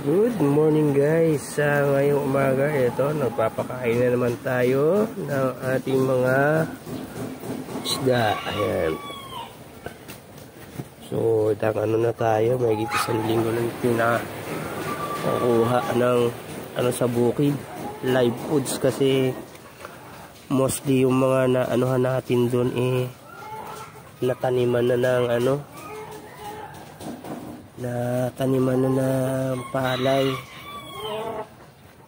Good morning guys. Ngayong umaga ito nagpapakain na naman tayo ng ating mga isda. Ayan. So ano na tayo, may isang linggo na pinakuha ng sa bukid, live foods, kasi mostly yung mga anuhan natin doon nataniman na ng nataniman na ng palay.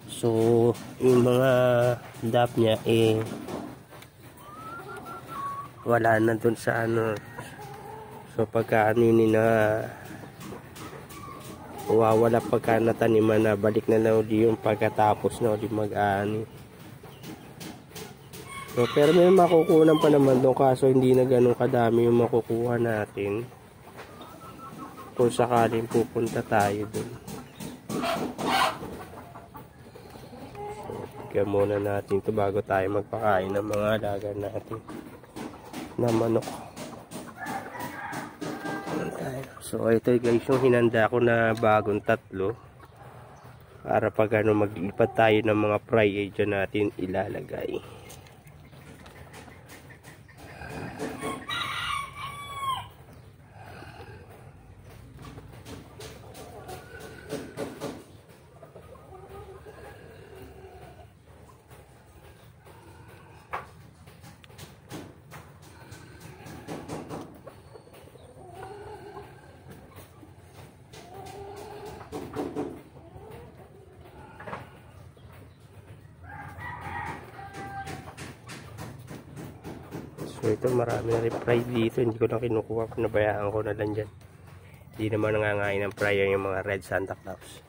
So yung mga dap niya wala na dun sa so pagka wawala pagka nataniman na, balik na lang yung pagkatapos na di mag-ani. So pero may makukunan pa naman doon, kaso hindi na ganun kadami yung makukuha natin kung sakaling pupunta tayo dun. So tignan muna natin ito bago tayo magpakain ng mga alaga natin na manok. So ito guys yung hinanda ko na bagong tatlo para pag maglipat tayo ng mga fry dyan natin ilalagay. So ito marami na rin fry dito, hindi ko na kinukuha, pinabayaan ko na lang dyan. Hindi naman nangangain ng fry yung mga red Santa Claus.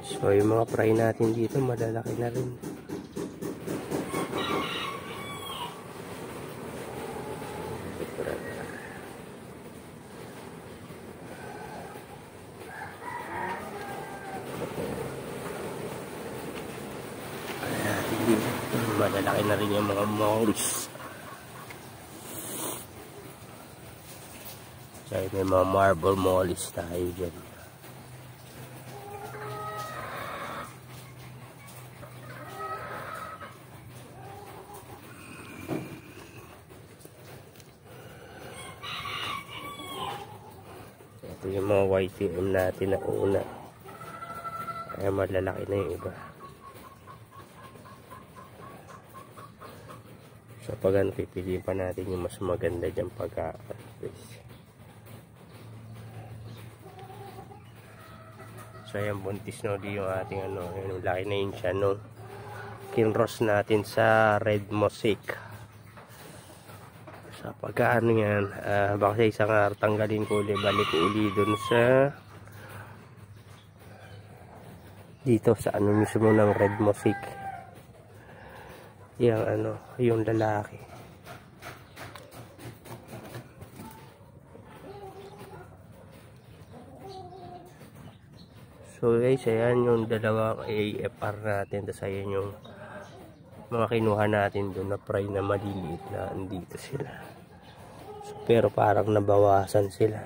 So yung mga fry natin dito malalaki na rin. Malalaki na rin yung mga mollies. So may mga marble mollies tayo dyan. Ito yung mga YTM natin na una. Kaya malalaki na yung iba. So pag pipiliin pa natin yung mas maganda dyan so ayan, buntis di yung ating yung laki na yun siya kinross natin sa red mosaic. So pagka yan baka sa isang araw tanggalin ko ulit, balik ko ulit dun sa dito sa mismo ng red mosaic, yung yung lalaki. So guys, ayan yung dalawang AFR natin, tapos ayan yung mga kinuha natin doon na fry na maliliit na andito sila. So, pero parang nabawasan sila.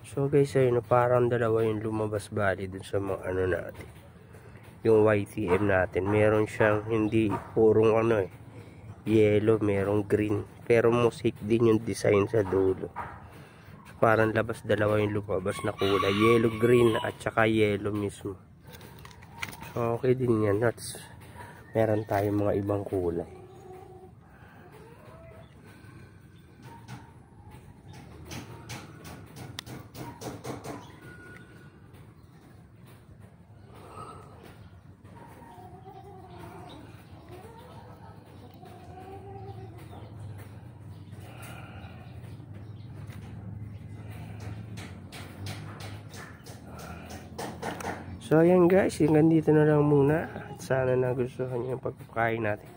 So guys, ayun, parang dalawa yung lumabas bali dun sa mga natin. Yung YTM natin, meron siyang hindi purong yellow, merong green. Pero mosaic din yung design sa dulo. So, parang labas dalawa yung lumabas na kulay. Yellow, green at saka yellow mismo. So okay din yan. Meron tayong mga ibang kulay. So ayan guys, hanggang dito na lang muna. At sana nagustuhan nyo yung pagpapakain natin.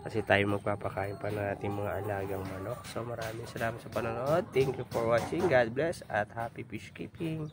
Kasi tayo magpapakain pa natin mga alagang manok. So maraming salamat sa panonood. Thank you for watching. God bless at happy fish keeping.